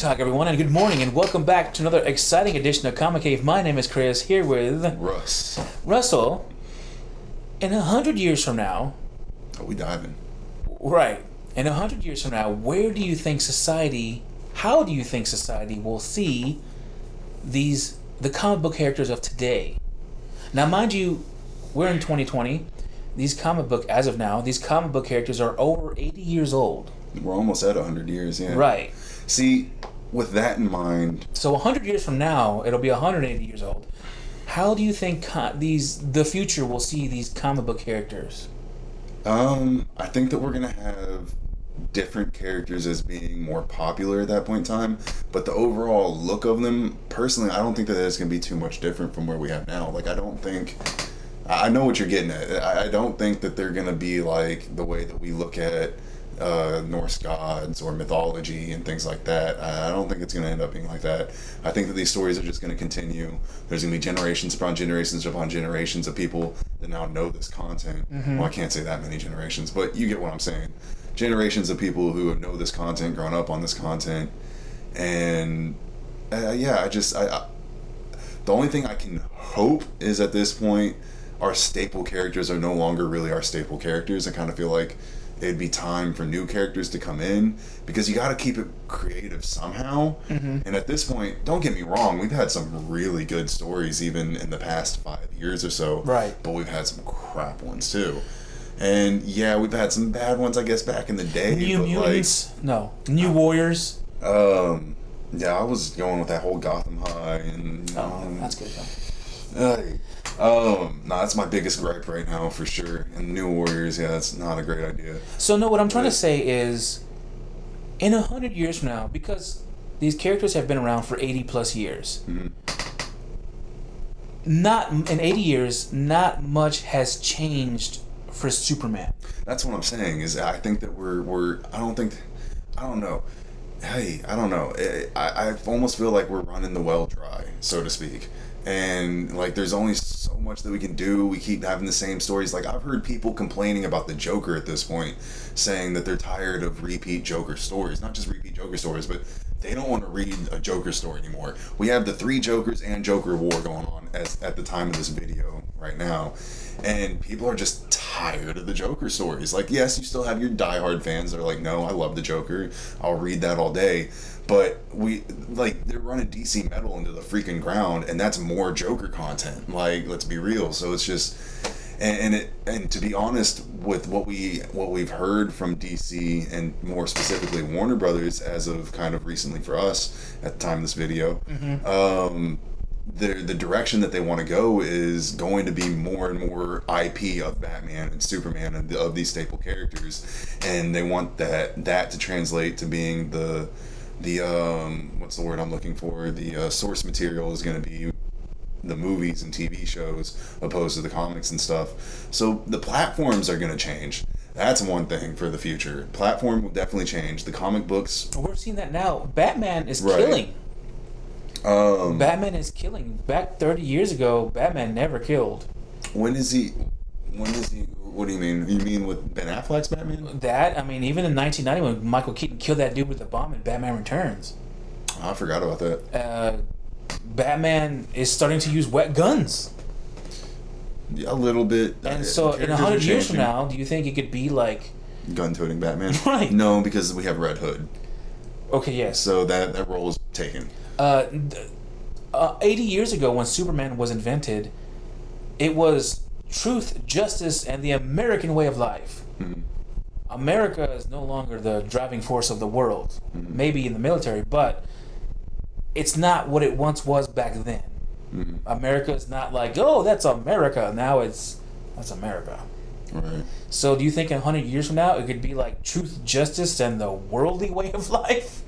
Talk, everyone, and good morning, and welcome back to another exciting edition of Comic Cave. My name is Chris, here with Russ. Russell. In 100 years from now, Are we diving? right? In 100 years from now, where do you think society? How do you think society will see the comic book characters of today? Now, mind you, we're in 2020. As of now, these comic book characters are over 80 years old. We're almost at 100 years, yeah. Right. See, with that in mind... So 100 years from now, it'll be 180 years old. How do you think the future will see these comic book characters? I think that we're going to have different characters as being more popular at that point in time, but the overall look of them, personally, I don't think that it's going to be too much different from where we have now. Like, I don't think... I know what you're getting at. I don't think that they're going to be like the way that we look at Norse gods or mythology and things like that. I don't think it's going to end up being like that. I think that these stories are just going to continue. There's going to be generations upon generations upon generations of people that now know this content. Mm-hmm. Well, I can't say that many generations, but you get what I'm saying. Generations of people who know this content, grown up on this content, and the only thing I can hope is at this point, our staple characters are no longer really our staple characters. I kind of feel like it'd be time for new characters to come in because you got to keep it creative somehow. Mm-hmm. And at this point, don't get me wrong, we've had some really good stories even in the past 5 years or so. Right. But we've had some crap ones too. And yeah, we've had some bad ones, I guess, back in the day. New Mutants? New Warriors? Yeah, I was going with that whole Gotham High and... that's good, though. That's my biggest gripe right now for sure. And New Warriors, yeah, that's not a great idea. So no, what I'm trying to say is, in 100 years from now, because these characters have been around for 80 plus years, Mm-hmm. not in 80 years, not much has changed for Superman. That's what I'm saying. Is I think that I don't know. Hey, I don't know. I almost feel like we're running the well dry, so to speak. And like there's only so much that we can do. We keep having the same stories. Like I've heard people complaining about the Joker at this point, saying that they're tired of repeat Joker stories. Not just repeat Joker stories, but they don't want to read a Joker story anymore. We have the 3 Jokers and Joker War going on at the time of this video right now. And people are just tired of the Joker stories. Like, yes, you still have your diehard fans that are like, no, I love the Joker. I'll read that all day. But they're running DC Metal into the freaking ground, and that's more Joker content. Like, let's be real. So it's just, and to be honest, with what we've heard from DC and more specifically Warner Brothers as of kind of recently for us at the time of this video, Mm-hmm. The direction that they want to go is going to be more and more IP of Batman and Superman and of these staple characters, and they want that to translate to being the what's the word I'm looking for? The source material is going to be the movies and TV shows opposed to the comics and stuff. So the platforms are going to change. That's one thing for the future. Platform will definitely change. The comic books. We're seeing that now. Batman is killing. Batman is killing. Back 30 years ago, Batman never killed. When is he? What do you mean? You mean with Ben Affleck's Batman? Even in 1990 when Michael Keaton killed that dude with the bomb in Batman Returns. Oh, I forgot about that. Batman is starting to use wet guns. Yeah, a little bit. And so in 100 years from now, do you think it could be like... gun-toting Batman? Right. No, because we have Red Hood. Okay, yes. So that role is taken. 80 years ago when Superman was invented, it was truth, justice, and the American way of life. Mm-hmm. America is no longer the driving force of the world. Mm-hmm. Maybe in the military, but it's not what it once was back then. Mm-hmm. America is not like, oh, that's America. Now that's America. Right. So do you think in 100 years from now it could be like truth, justice, and the worldly way of life?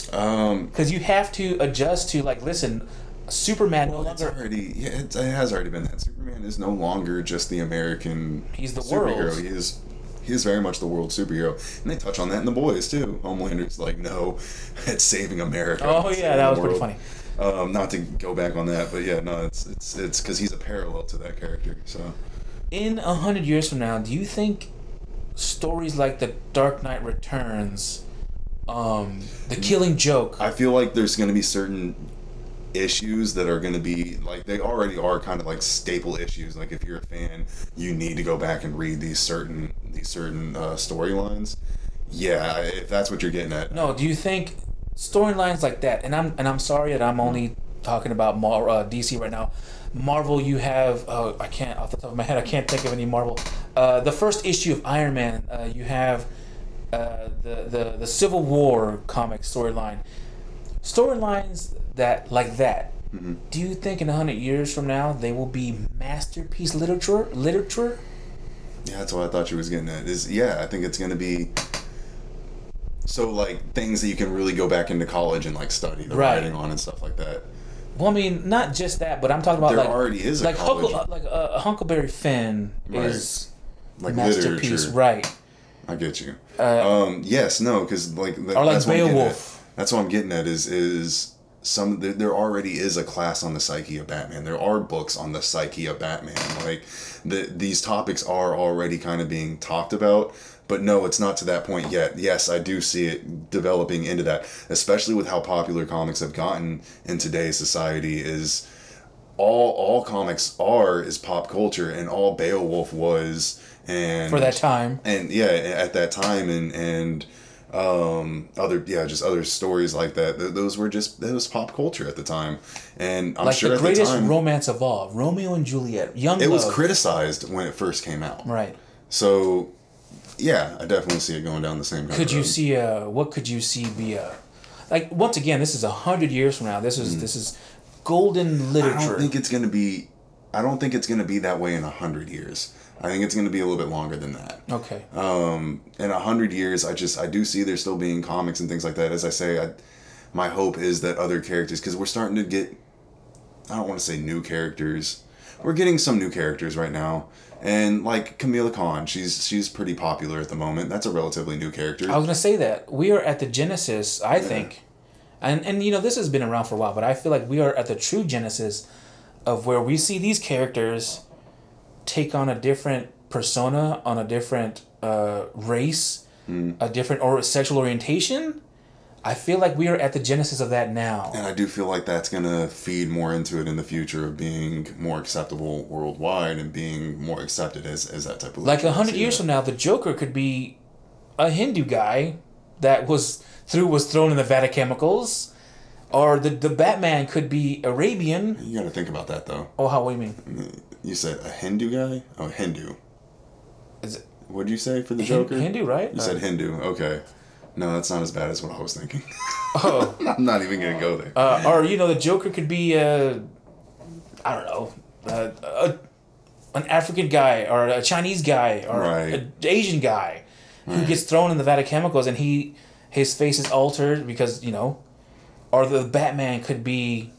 Because you have to adjust to, like, listen, Superman no longer... It has already been that. Superman is no longer just the American He's the superhero. world. He is very much the world superhero. And they touch on that in The Boys, too. Homelander's like, no, it's saving America. Oh, yeah, that was pretty funny. Not to go back on that, but yeah, no, it's because he's a parallel to that character, so... In 100 years from now, do you think stories like The Dark Knight Returns The Killing Joke. I feel like there's going to be certain issues that are going to be like they already are kind of like staple issues. Like if you're a fan, you need to go back and read these certain storylines. Yeah, if that's what you're getting at. No, do you think storylines like that? And I'm sorry that I'm only talking about DC right now. Marvel, you have I can't off the top of my head. I can't think of any Marvel. The first issue of Iron Man. You have the Civil War comic storyline. Storylines that like that. Mm-hmm. Do you think in 100 years from now they will be masterpiece literature? Yeah, that's what I thought you was getting at. I think it's gonna be so like things that you can really go back into college and like study the writing on and stuff like that. Well, I mean, not just that, but I'm talking about there already is a college. Huckleberry Finn is like masterpiece, literature. Right? I get you. Yes, no, because like or like Beowulf. That's what I'm getting at. Is there already is a class on the psyche of Batman. There are books on the psyche of Batman. Like these topics are already kind of being talked about. But no, it's not to that point yet. Yes, I do see it developing into that, especially with how popular comics have gotten in today's society. Is all comics is pop culture, and all Beowulf was, and for that time, and at that time, and other stories like that. Those was pop culture at the time, and I'm like sure the at greatest the time, romance of all, Romeo and Juliet, it was criticized when it first came out. Right. So. Yeah, I definitely see it going down the same. Could you see what could you see be like once again? This is 100 years from now. This is golden literature. I don't think it's gonna be that way in 100 years. I think it's gonna be a little bit longer than that. Okay. In 100 years, I do see there still being comics and things like that. As I say, my hope is that other characters, because we're starting to get, I don't want to say new characters. We're getting some new characters right now. And like Camila Khan, she's pretty popular at the moment. That's a relatively new character. I was gonna say that we are at the genesis, I think, and this has been around for a while, but I feel like we are at the true genesis of where we see these characters take on a different persona, on a different race, a different or sexual orientation. I feel like we are at the genesis of that now. And I do feel like that's going to feed more into it in the future of being more acceptable worldwide and being more accepted as that type of... Like 100 years from now, the Joker could be a Hindu guy that was thrown in the vat of chemicals. Or the Batman could be Arabian. You got to think about that, though. Oh, what do you mean? You said a Hindu guy? Oh, Hindu. Is it? What'd you say for the Joker? Hindu, right? You said Hindu. Okay. No, that's not as bad as what I was thinking. Oh. I'm not even going to go there. Or, the Joker could be, I don't know, an African guy or a Chinese guy or an Asian guy who gets thrown in the vat of chemicals and his face is altered because, or the Batman could be,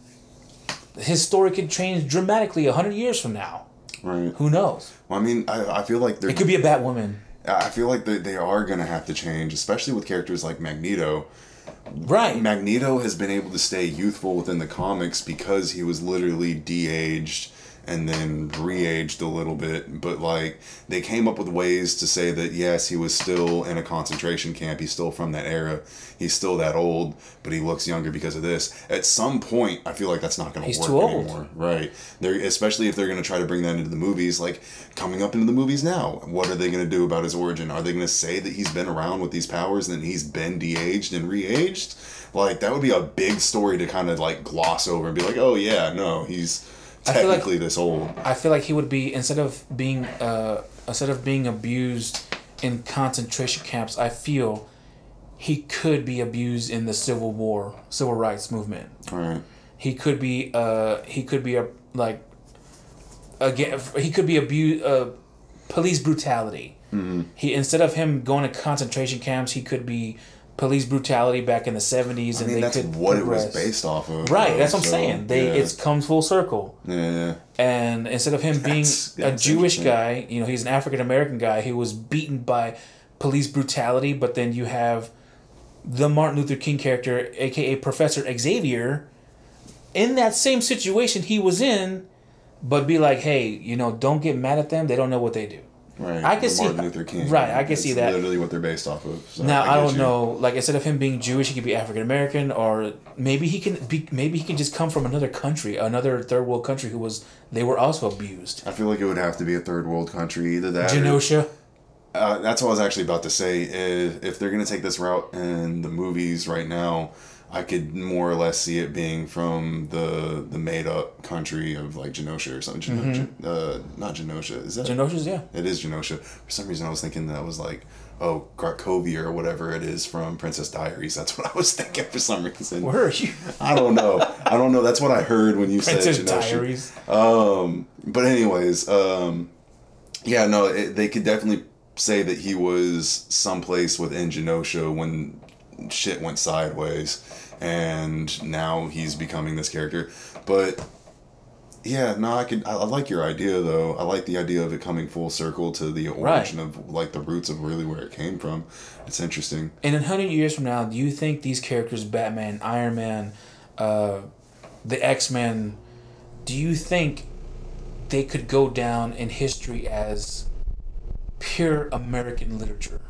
his story could change dramatically 100 years from now. Right. Who knows? Well, I mean, I feel like it could be a Batwoman. I feel like they are going to have to change, especially with characters like Magneto. Right. Magneto has been able to stay youthful within the comics because he was literally de-aged and then re-aged a little bit. But, like, they came up with ways to say that, yes, he was still in a concentration camp. He's still from that era. He's still that old, but he looks younger because of this. At some point, I feel like that's not going to work anymore. Right. Especially if they're going to try to bring that into the movies. Like, coming up into the movies now, what are they going to do about his origin? Are they going to say that he's been around with these powers and then he's been de-aged and re-aged? Like, that would be a big story to kind of, like, gloss over and be like, oh, yeah, no, he's technically this old. I feel like he would be, instead of being abused in concentration camps, I feel he could be abused in the Civil rights movement. All right. He could be abused, police brutality. Mm-hmm. Instead of him going to concentration camps, he could be police brutality back in the 70s. I mean, that's what it was based off of. Right, that's what I'm saying. It comes full circle. Yeah. And instead of him being a Jewish guy, he's an African American guy who was beaten by police brutality, but then you have the Martin Luther King character, aka Professor Xavier, in that same situation he was in, but be like, hey, don't get mad at them. They don't know what they do. Right. I can see Martin Luther King. right. I can see that. Literally what they're based off of. So Now I get don't you. know. Like instead of him being Jewish, he could be African American, or maybe he can be. Maybe he can just come from another country, another third world country they were also abused. I feel like it would have to be a third world country, either that. Genosha. That's what I was actually about to say. If they're gonna take this route in the movies right now, I could more or less see it being from the made up country of like Genosha or something. Not Genosha. Is that Genosha's, yeah. It is Genosha. For some reason, I was thinking that was like, Cracovia or whatever it is from Princess Diaries. That's what I was thinking for some reason. Where are you? I don't know. That's what I heard when you Princess said Genosha. Diaries. But anyways, yeah, no, they could definitely say that he was someplace within Genosha when shit went sideways, and now he's becoming this character. But yeah, no, I like your idea though. I like the idea of it coming full circle to the origin of like the roots of really where it came from. It's interesting. And in 100 years from now, do you think these characters, Batman, Iron Man, the X-Men, do you think they could go down in history as pure American literature?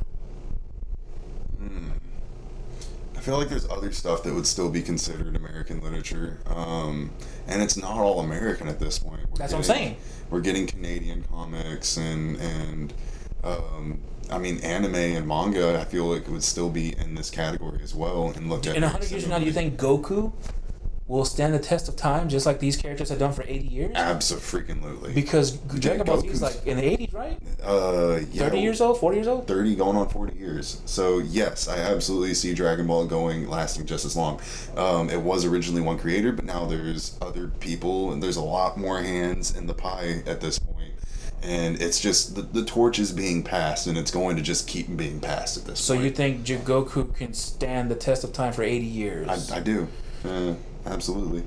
I feel like there's other stuff that would still be considered American literature, and it's not all American at this point. That's what I'm saying. We're getting Canadian comics and I mean anime and manga. I feel like it would still be in this category as well. And looked at In 100 years from now, do you think Goku will stand the test of time just like these characters have done for 80 years? Absolutely. Because Dragon Ball Z is like in the 80s, right? Yeah. 30 years old? 40 years old? 30 going on 40 years. So yes, I absolutely see Dragon Ball lasting just as long. It was originally one creator, but now there's other people and there's a lot more hands in the pie at this point. And it's just the torch is being passed, and it's going to just keep being passed at this point. So you think Goku can stand the test of time for 80 years? I do. Absolutely.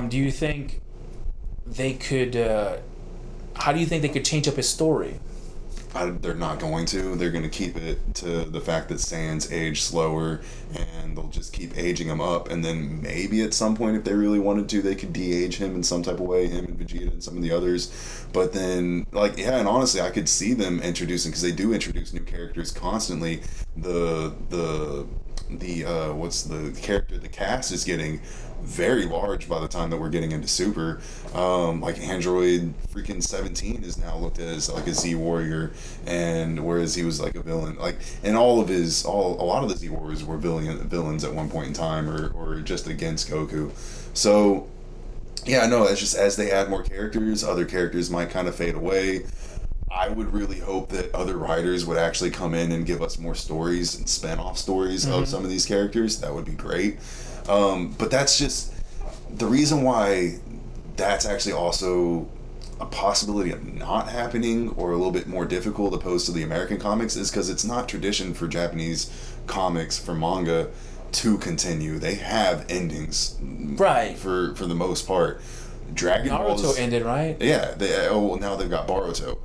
Do you think they could? How do you think they could change up his story? They're not going to. They're going to keep it to the fact that Saiyans age slower, and they'll just keep aging him up. And then maybe at some point, if they really wanted to, they could de-age him in some type of way, him and Vegeta and some of the others. But then, like, yeah, and honestly, I could see them introducing, because they do introduce new characters constantly. The cast is getting very large by the time that we're getting into Super. Like Android freaking 17 is now looked at as like a Z Warrior, and whereas he was like a villain, like, and a lot of the Z Warriors were villains at one point in time, or just against Goku. So yeah, no, it's just as they add more characters, other characters might kind of fade away. I would really hope that other writers would actually come in and give us more stories and spin-off stories of some of these characters. That would be great. But that's just the reason why that's actually also a possibility of not happening, or a little bit more difficult opposed to the American comics, is because it's not tradition for Japanese comics, for manga, to continue. They have endings, right? For the most part. Dragon Naruto ended, right? Yeah. Now they've got Boruto,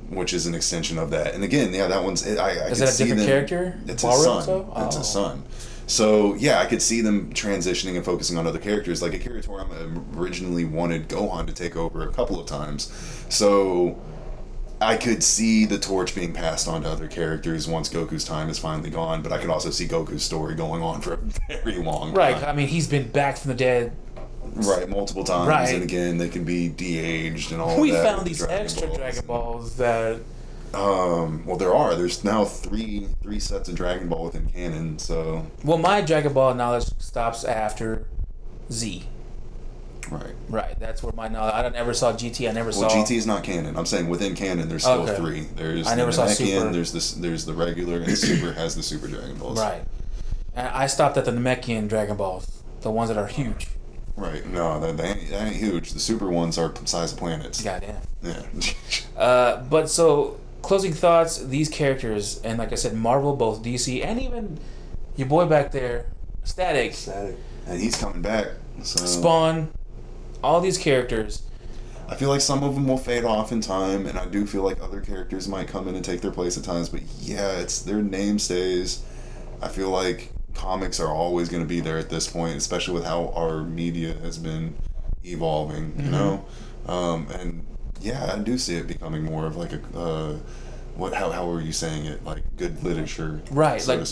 which is an extension of that. And again, yeah, that one's. Is that a different character? It's Boruto? his son. It's his son. So yeah, I could see them transitioning and focusing on other characters. Like Akira Toriyama originally wanted Gohan to take over a couple of times, so I could see the torch being passed on to other characters once Goku's time is finally gone. But I could also see Goku's story going on for a very long time. Right. I mean, he's been back from the dead. Right, multiple times, right. And again, they can be de-aged and all we that. We found these extra Dragon Balls that... well, there's now three sets of Dragon Ball within canon, so... Well, my Dragon Ball knowledge stops after Z. Right. Right, that's where my knowledge... I never saw GT, Well, GT is not canon. I'm saying within canon, there's still three. There's the Namekian, there's the regular, and Super has the Super Dragon Balls. Right. And I stopped at the Namekian Dragon Balls, the ones that are huge. Right. No, that ain't huge. The super ones are the size of planets. Goddamn. Yeah. But so, closing thoughts, these characters, and like I said, Marvel, both DC, and even your boy back there, Static. And he's coming back. So. Spawn, all these characters. I feel like some of them will fade off in time, and I do feel like other characters might come in and take their place at times, but yeah, it's their name stays. I feel like comics are always going to be there at this point, especially with how our media has been evolving, you know? And Yeah, I do see it becoming more of like a how were you saying it? Like good literature, Right, so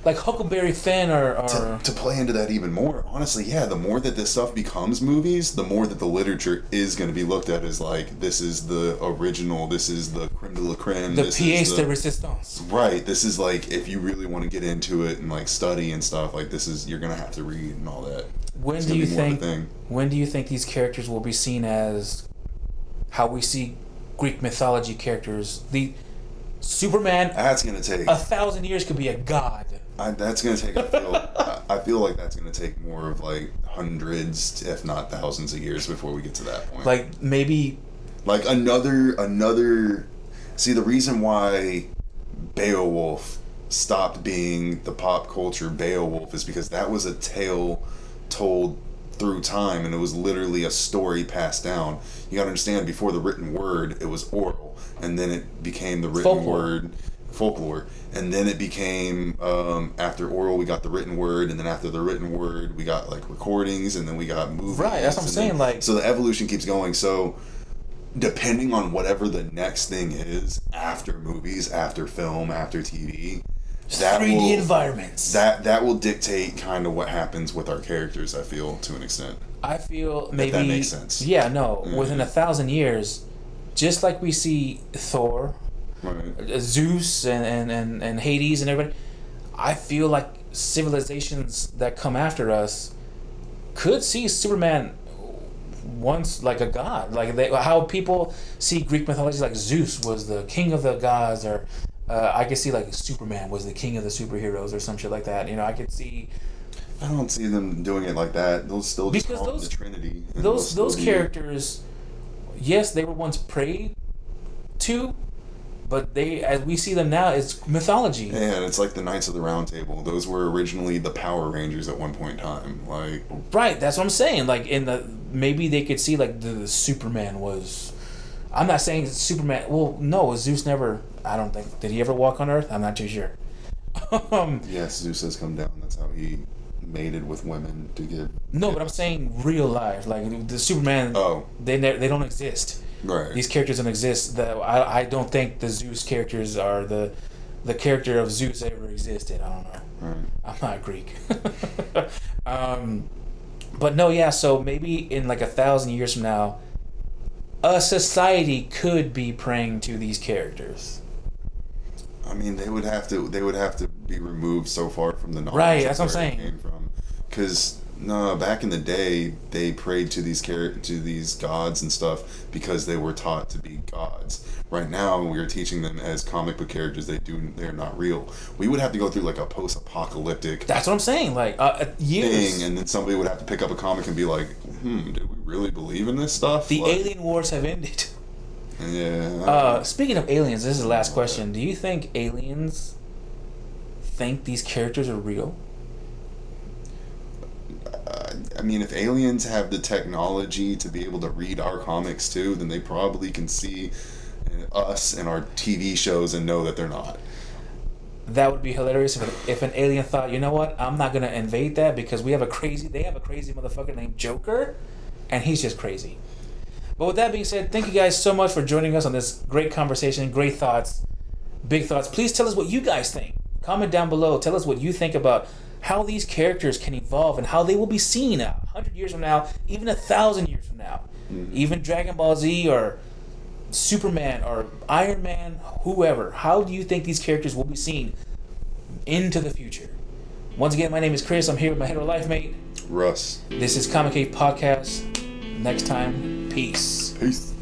like Huckleberry Finn or to play into that even more. Honestly, yeah, the more that this stuff becomes movies, the more that the literature is going to be looked at as like this is the original, this is the creme de la creme, the this pièce is de résistance. right. This is like if you really want to get into it and like study and stuff, like this is you're gonna have to read and all that. When do you think? When do you think these characters will be seen as how we see Greek mythology characters? The Superman. That's gonna take 1,000 years could be a god. That's gonna take. I feel like that's gonna take more of like hundreds, if not thousands, of years before we get to that point. Like maybe, like another. See, the reason why Beowulf stopped being the pop culture Beowulf is because that was a tale told through time, and it was literally a story passed down. You gotta understand, before the written word, it was oral, and then it became the written word, folklore, and then it became after oral we got the written word, and then after the written word we got like recordings, and then we got movies. Right, that's what I'm saying. Like, so the evolution keeps going. So depending on whatever the next thing is after movies, after film, after TV, that 3D environments. That will dictate kind of what happens with our characters, I feel, to an extent. I feel maybe that makes sense. Yeah, no. Within 1,000 years, just like we see Thor, right, Zeus, and Hades and everybody, I feel like civilizations that come after us could see Superman once like a god. Like how people see Greek mythology, like Zeus was the king of the gods, or I could see like Superman was the king of the superheroes or some shit like that. You know, I could see. I don't see them doing it like that. They'll still just call it the Trinity. Those characters, yes, they were once prayed to, but they, as we see them now, it's mythology. Yeah, and it's like the Knights of the Round Table. Those were originally the Power Rangers at one point in time. Like, right, that's what I'm saying. Like maybe they could see like the Superman was. I'm not saying Superman. Well, no, Zeus never. I don't think. Did he ever walk on Earth? I'm not too sure. Yes, Zeus has come down. That's how he mated with women to get. No, but I'm saying real life. Like the Superman. Oh. They don't exist. Right. These characters don't exist. I don't think the Zeus characters are the character of Zeus ever existed. I don't know. Right. I'm not Greek. But no, yeah. So maybe in like 1,000 years from now, a society could be praying to these characters. I mean, they would have to be removed so far from the knowledge. Right, that's what I'm where it saying. came from. Because no, back in the day, they prayed to these gods and stuff because they were taught to be gods. Right now, we are teaching them as comic book characters. They're not real. We would have to go through like a post-apocalyptic. That's what I'm saying. Like years. Thing, and then somebody would have to pick up a comic and be like, did we really believe in this stuff? The alien wars have ended. Yeah. Speaking of aliens, this is the last question. Do you think aliens think these characters are real? I mean, if aliens have the technology to be able to read our comics too, then they probably can see us and our TV shows and know that they're not. That would be hilarious if an alien thought, you know what, I'm not gonna invade that because they have a crazy motherfucker named Joker, and he's just crazy. But with that being said, thank you guys so much for joining us on this great conversation, great thoughts, big thoughts. Please tell us what you guys think. Comment down below. Tell us what you think about how these characters can evolve and how they will be seen 100 years from now, even 1,000 years from now. Mm-hmm. Even Dragon Ball Z or Superman or Iron Man, whoever. How do you think these characters will be seen into the future? Once again, my name is Chris. I'm here with my hetero life mate, Russ. This is Comic Cave Podcast. Next time, peace. Peace.